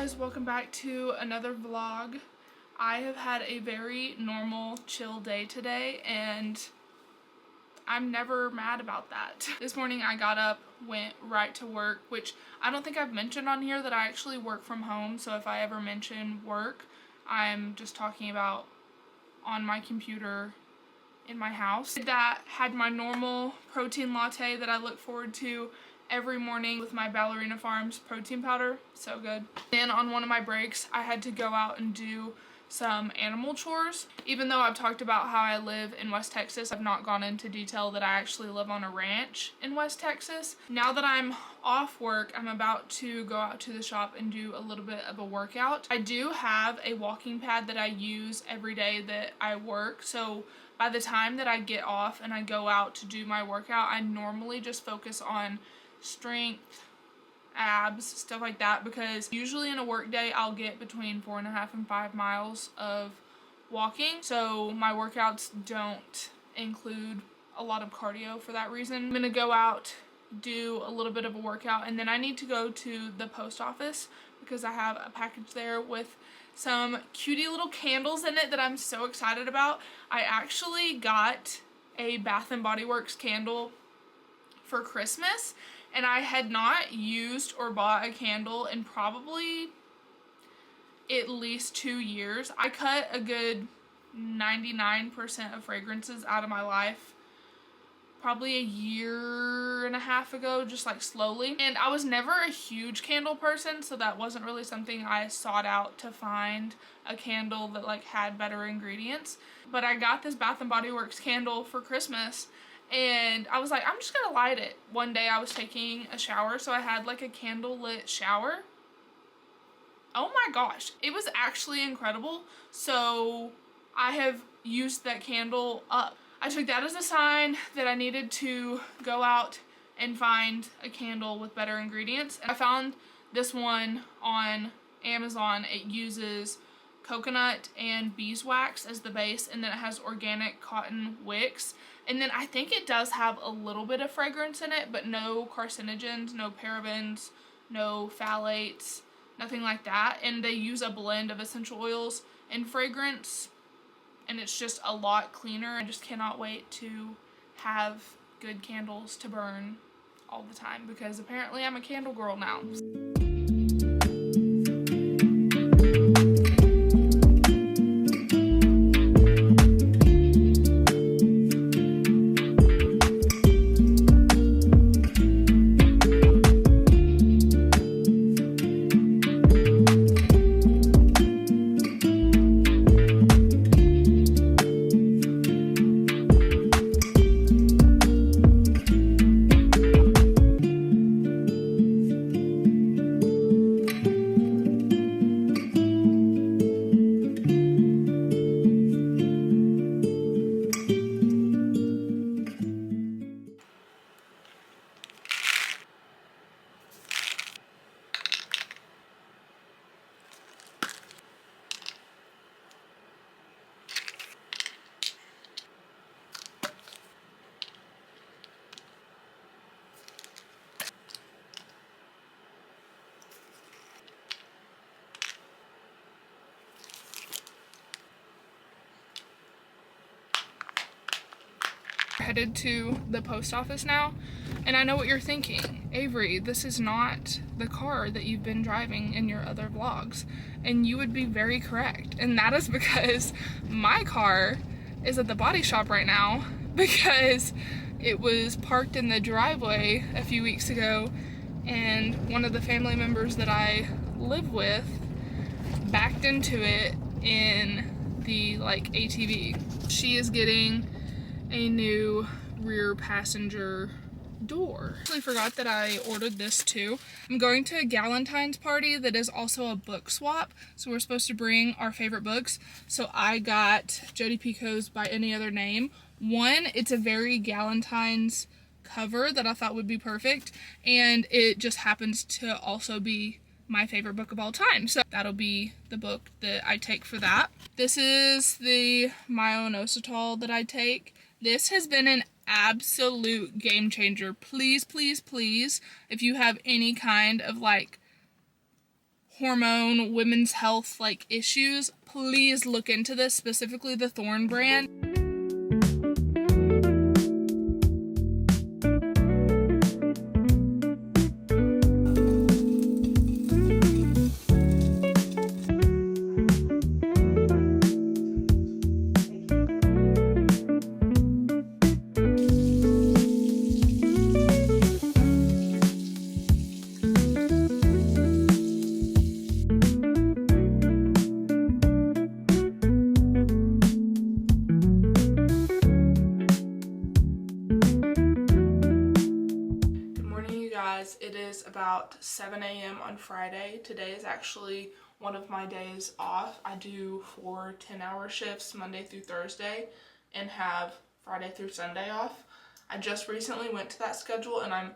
guys, welcome back to another vlog. I have had a very normal, chill day today, and I'm never mad about that. This morning I got up, went right to work, which I don't think I've mentioned on here that I actually work from home, so if I ever mention work, I'm just talking about on my computer in my house. That had my normal protein latte that I look forward to every morning with my Ballerina Farms protein powder. So good. Then on one of my breaks, I had to go out and do some animal chores. Even though I've talked about how I live in West Texas, I've not gone into detail that I actually live on a ranch in West Texas. Now that I'm off work, I'm about to go out to the shop and do a little bit of a workout. I do have a walking pad that I use every day that I work, so by the time that I get off and I go out to do my workout, I normally just focus on strength, abs, stuff like that, because usually in a work day I'll get between 4.5 and 5 miles of walking, so my workouts don't include a lot of cardio for that reason. I'm gonna go out, do a little bit of a workout, and then I need to go to the post office because I have a package there with some cutie little candles in it that I'm so excited about. I actually got a Bath and Body Works candle for Christmas, and I had not used or bought a candle in probably at least 2 years. I cut a good 99% of fragrances out of my life probably a year and a half ago, just like slowly. And I was never a huge candle person, so that wasn't really something I sought out to find a candle that like had better ingredients. But I got this Bath and Body Works candle for Christmas, and I was like, I'm just gonna light it. One day I was taking a shower, so I had like a candle lit shower. Oh my gosh, it was actually incredible. So I have used that candle up. I took that as a sign that I needed to go out and find a candle with better ingredients. I found this one on Amazon. It uses coconut and beeswax as the base, and then it has organic cotton wicks, and then I think it does have a little bit of fragrance in it, but no carcinogens, no parabens, no phthalates, nothing like that. And they use a blend of essential oils and fragrance, and it's just a lot cleaner. I just cannot wait to have good candles to burn all the time, because apparently I'm a candle girl now. Headed to the post office now, and I know what you're thinking. Avery, this is not the car that you've been driving in your other vlogs, and you would be very correct. And that is because my car is at the body shop right now because it was parked in the driveway a few weeks ago, and one of the family members that I live with backed into it in the like ATV. She is getting a new rear passenger door. I actually forgot that I ordered this too. I'm going to a Galentine's party that is also a book swap, so we're supposed to bring our favorite books. So I got Jodi Picoult's By Any Other Name. One, it's a very Galentine's cover that I thought would be perfect, and it just happens to also be my favorite book of all time, so that'll be the book that I take for that. This is the myo-inositol that I take. This has been an absolute game changer. Please, please, please, if you have any kind of like hormone, women's health like issues, please look into this, specifically the Thorn brand. It is about 7 a.m. on Friday. Today is actually one of my days off. I do 4 10-hour shifts Monday through Thursday and have Friday through Sunday off. I just recently went to that schedule and I'm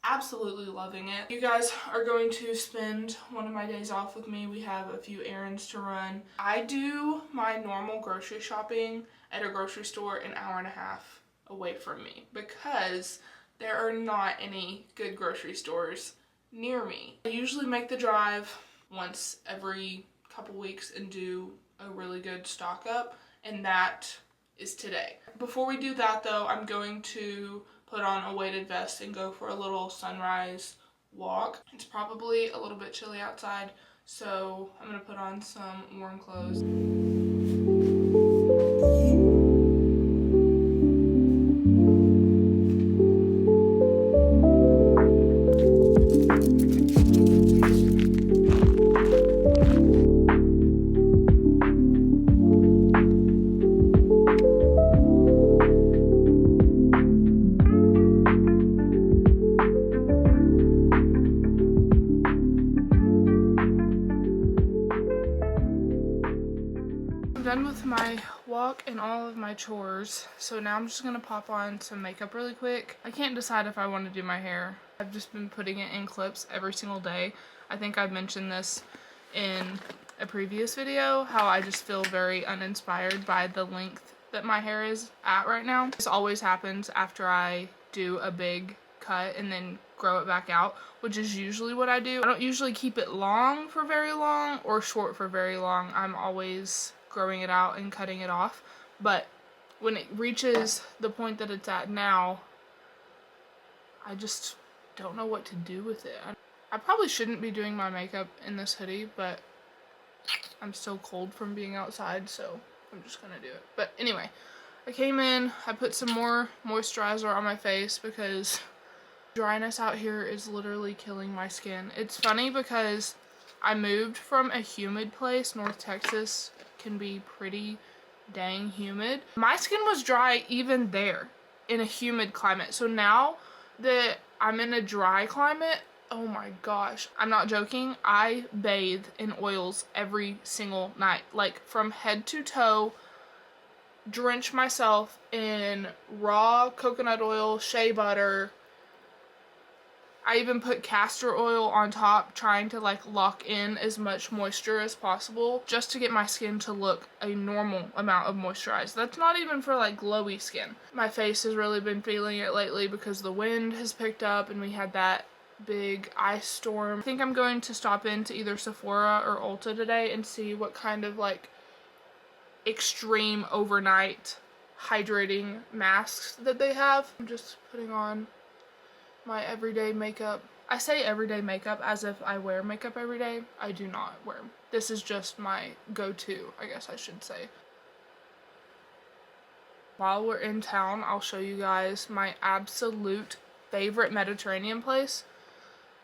absolutely loving it. You guys are going to spend one of my days off with me. We have a few errands to run. I do my normal grocery shopping at a grocery store an hour and a half away from me because there are not any good grocery stores near me. I usually make the drive once every couple weeks and do a really good stock up, and that is today. Before we do that though, I'm going to put on a weighted vest and go for a little sunrise walk. It's probably a little bit chilly outside, so I'm gonna put on some warm clothes. Done with my walk and all of my chores, so now I'm just gonna pop on some makeup really quick. I can't decide if I want to do my hair. I've just been putting it in clips every single day. I think I've mentioned this in a previous video, how I just feel very uninspired by the length that my hair is at right now. This always happens after I do a big cut and then grow it back out, which is usually what I do. I don't usually keep it long for very long or short for very long. I'm always growing it out and cutting it off, but when it reaches the point that it's at now, I just don't know what to do with it. I probably shouldn't be doing my makeup in this hoodie, but I'm still cold from being outside, so I'm just gonna do it. But anyway, I came in, I put some more moisturizer on my face because dryness out here is literally killing my skin. It's funny because I moved from a humid place. North Texas can be pretty dang humid. My skin was dry even there in a humid climate. So now that I'm in a dry climate, oh my gosh, I'm not joking. I bathe in oils every single night, like from head to toe, drench myself in raw coconut oil, shea butter. I even put castor oil on top, trying to like lock in as much moisture as possible just to get my skin to look a normal amount of moisturized. That's not even for like glowy skin. My face has really been feeling it lately because the wind has picked up and we had that big ice storm. I think I'm going to stop into either Sephora or Ulta today and see what kind of like extreme overnight hydrating masks that they have. I'm just putting on my everyday makeup. I say everyday makeup as if I wear makeup every day. I do not wear. This is just my go-to, I guess I should say. While we're in town, I'll show you guys my absolute favorite Mediterranean place.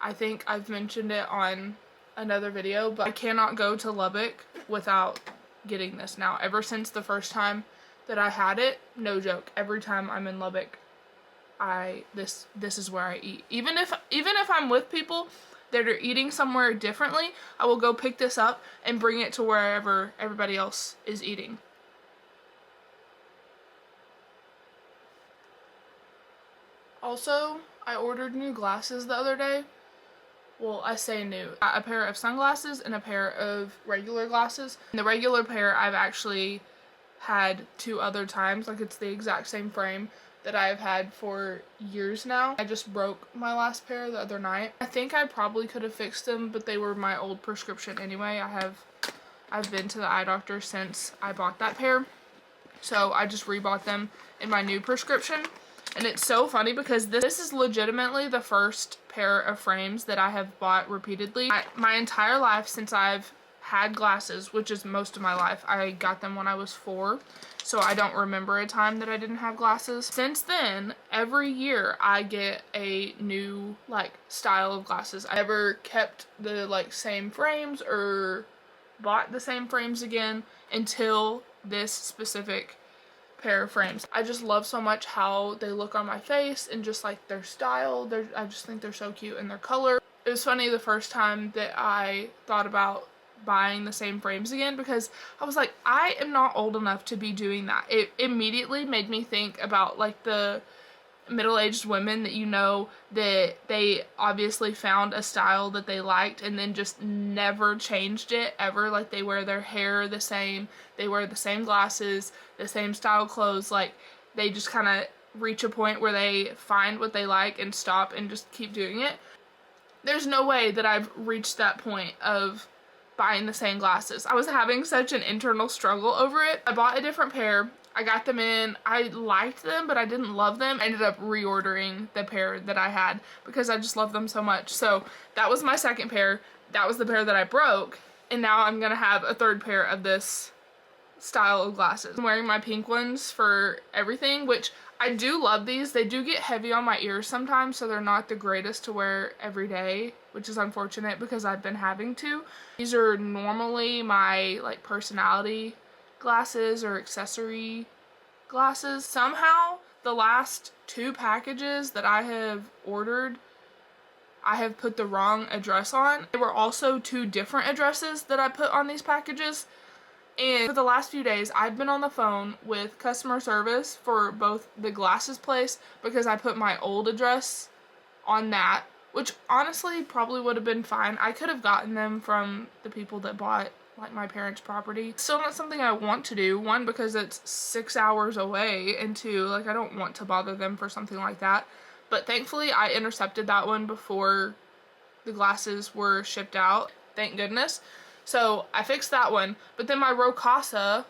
I think I've mentioned it on another video, but I cannot go to Lubbock without getting this now. Ever since the first time that I had it, no joke, every time I'm in Lubbock, this is where I eat. Even if I'm with people that are eating somewhere differently, I will go pick this up and bring it to wherever everybody else is eating. Also, I ordered new glasses the other day. Well, I say new. A pair of sunglasses and a pair of regular glasses. And the regular pair I've actually had 2 other times, like it's the exact same frame. that I've had for years now. I just broke my last pair the other night. I think I probably could have fixed them, but they were my old prescription anyway. I've been to the eye doctor since I bought that pair, so I just rebought them in my new prescription. And it's so funny because this is legitimately the first pair of frames that I have bought repeatedly. My entire life since I've had glasses, which is most of my life. I got them when I was 4, so I don't remember a time that I didn't have glasses. Since then, every year I get a new like style of glasses. I never kept the like same frames or bought the same frames again until this specific pair of frames. I just love so much how they look on my face and just like their style. I just think they're so cute, and their color. It was funny the first time that I thought about buying the same frames again, because I was like, I am not old enough to be doing that. It immediately made me think about like the middle-aged women that, you know, that they obviously found a style that they liked and then just never changed it ever. Like they wear their hair the same, they wear the same glasses, the same style clothes. Like they just kind of reach a point where they find what they like and stop and just keep doing it. There's no way that I've reached that point of buying the same glasses. I was having such an internal struggle over it. I bought a different pair. I got them in. I liked them, but I didn't love them. I ended up reordering the pair that I had because I just love them so much. So that was my second pair. That was the pair that I broke. And now I'm gonna have a third pair of this style of glasses. I'm wearing my pink ones for everything, which I do love these. They do get heavy on my ears sometimes, so they're not the greatest to wear every day, which is unfortunate because I've been having to. These are normally my like personality glasses or accessory glasses. Somehow the last 2 packages that I have ordered, I have put the wrong address on. There were also 2 different addresses that I put on these packages. And for the last few days, I've been on the phone with customer service for both the glasses place because I put my old address on that, which honestly probably would have been fine. I could have gotten them from the people that bought like my parents' property. Still not something I want to do. 1, because it's 6 hours away, and 2, like I don't want to bother them for something like that. But thankfully I intercepted that one before the glasses were shipped out. Thank goodness. So I fixed that one, but then my Rocasa,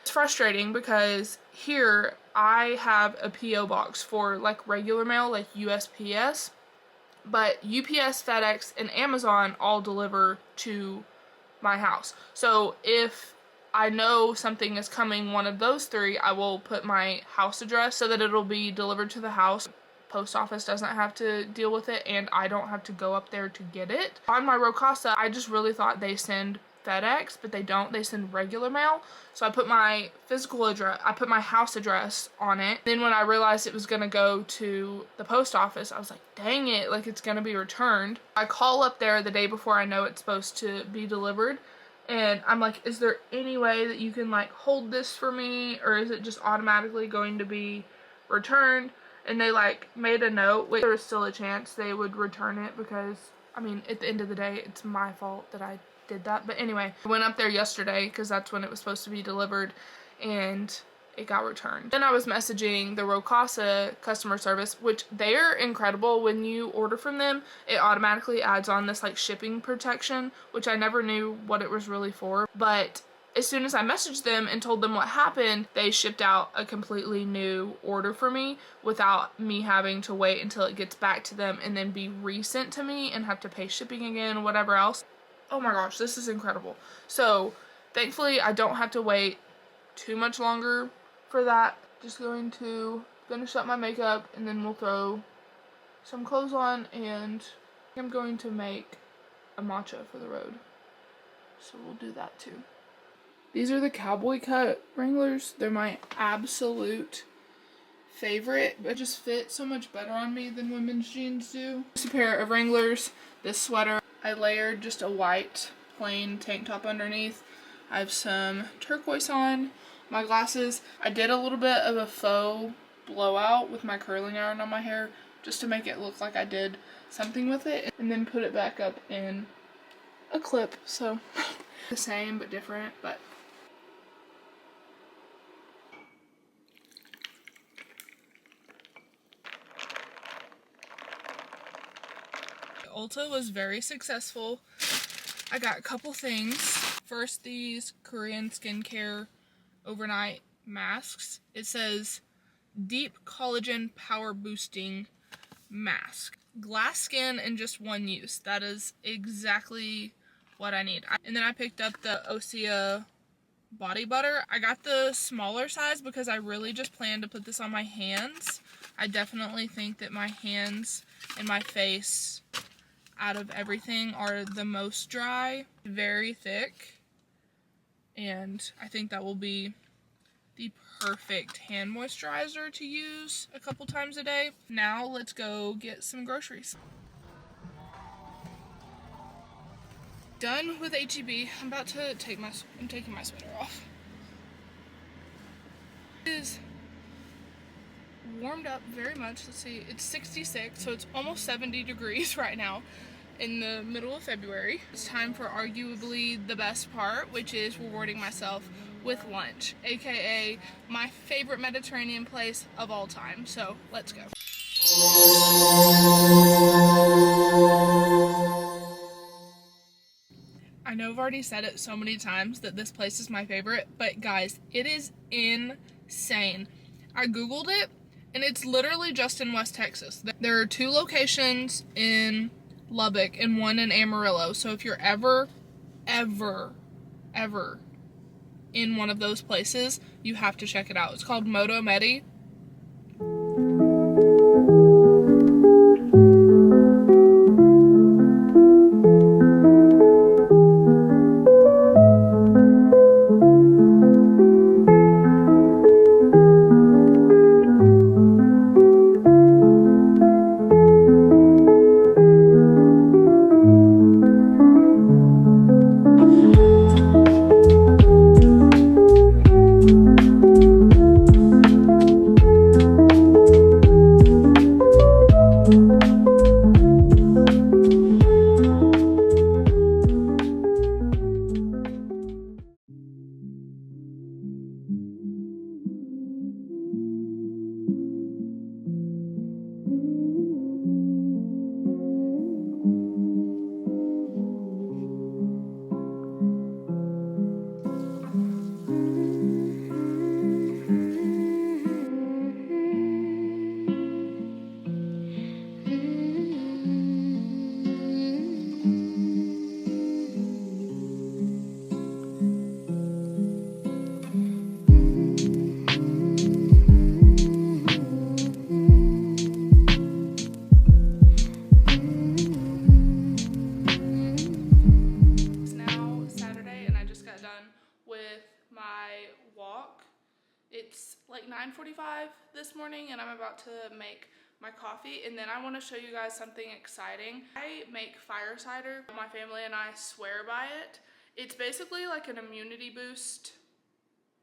it's frustrating because here I have a PO box for like regular mail, like USPS, but UPS, FedEx, and Amazon all deliver to my house. So if I know something is coming one of those 3, I will put my house address so that it'll be delivered to the house. Post office doesn't have to deal with it, and I don't have to go up there to get it. On my Rocasa, I just really thought they send FedEx, but they don't. They send regular mail. So I put my physical address, I put my house address on it. Then when I realized it was gonna go to the post office, I was like, dang it, like it's gonna be returned. I call up there the day before I know it's supposed to be delivered, and I'm like, is there any way that you can like hold this for me, or is it just automatically going to be returned? And they like made a note, which there was still a chance they would return it because, I mean, at the end of the day, it's my fault that I did that. But anyway, I went up there yesterday because that's when it was supposed to be delivered, and it got returned. Then I was messaging the Rocasa customer service, which they're incredible. When you order from them, it automatically adds on this like shipping protection, which I never knew what it was really for. But as soon as I messaged them and told them what happened, they shipped out a completely new order for me without me having to wait until it gets back to them and then be resent to me and have to pay shipping again, whatever else. Oh my gosh, this is incredible. So thankfully I don't have to wait too much longer for that. Just going to finish up my makeup, and then we'll throw some clothes on, and I'm going to make a matcha for the road. So we'll do that too. These are the cowboy cut Wranglers. They're my absolute favorite. It just fit so much better on me than women's jeans do. Just a pair of Wranglers, this sweater. I layered just a white plain tank top underneath. I have some turquoise on. My glasses. I did a little bit of a faux blowout with my curling iron on my hair just to make it look like I did something with it, and then put it back up in a clip. So the same but different, but Ulta was very successful. I got a couple things. First, these Korean skincare overnight masks. It says deep collagen power boosting mask. Glass skin and just one use. That is exactly what I need. And then I picked up the Osea body butter. I got the smaller size because I really just plan to put this on my hands. I definitely think that my hands and my face out of everything are the most dry, very thick, and I think that will be the perfect hand moisturizer to use a couple times a day. Now let's go get some groceries. Done with HEB. I'm about to take I'm taking my sweater off. It is warmed up very much. Let's see, it's 66, so it's almost 70 degrees right now in the middle of February. It's time for arguably the best part, which is rewarding myself with lunch, aka my favorite Mediterranean place of all time. So let's go. I know I've already said it so many times that this place is my favorite, but guys, it is insane. I googled it and it's literally just in West Texas. There are 2 locations in Lubbock and 1 in Amarillo. So if you're ever in one of those places, you have to check it out. It's called Moto Medi. It's like 9:45 this morning and I'm about to make my coffee, and then I want to show you guys something exciting. I make fire cider. My family and I swear by it. It's basically like an immunity boost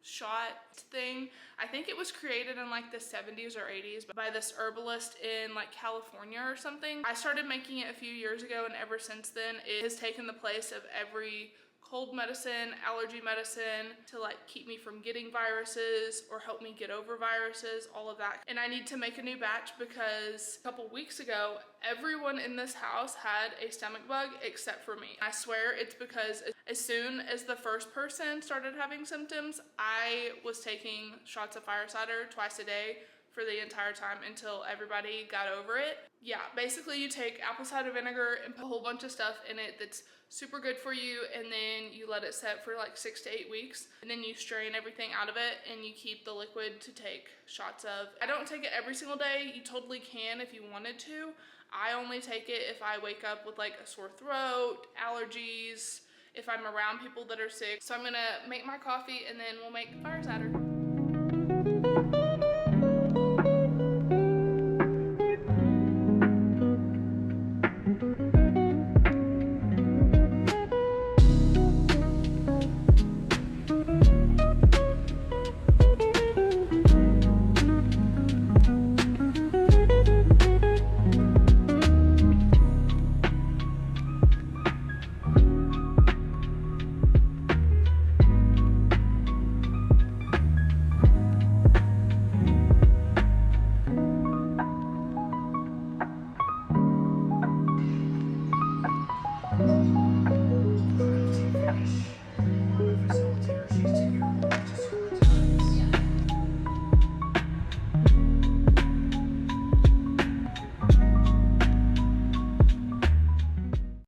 shot thing. I think it was created in like the 70s or 80s by this herbalist in like California or something. I started making it a few years ago, and ever since then it has taken the place of every cold medicine, allergy medicine, to like keep me from getting viruses or help me get over viruses, all of that. And I need to make a new batch because a couple weeks ago, everyone in this house had a stomach bug except for me. I swear it's because as soon as the first person started having symptoms, I was taking shots of fire cider twice a day for the entire time until everybody got over it. Yeah, basically you take apple cider vinegar and put a whole bunch of stuff in it that's super good for you, and then you let it set for like 6 to 8 weeks, and then you strain everything out of it and you keep the liquid to take shots of. I don't take it every single day. You totally can if you wanted to. I only take it if I wake up with like a sore throat, allergies, if I'm around people that are sick. So I'm gonna make my coffee and then we'll make fire cider.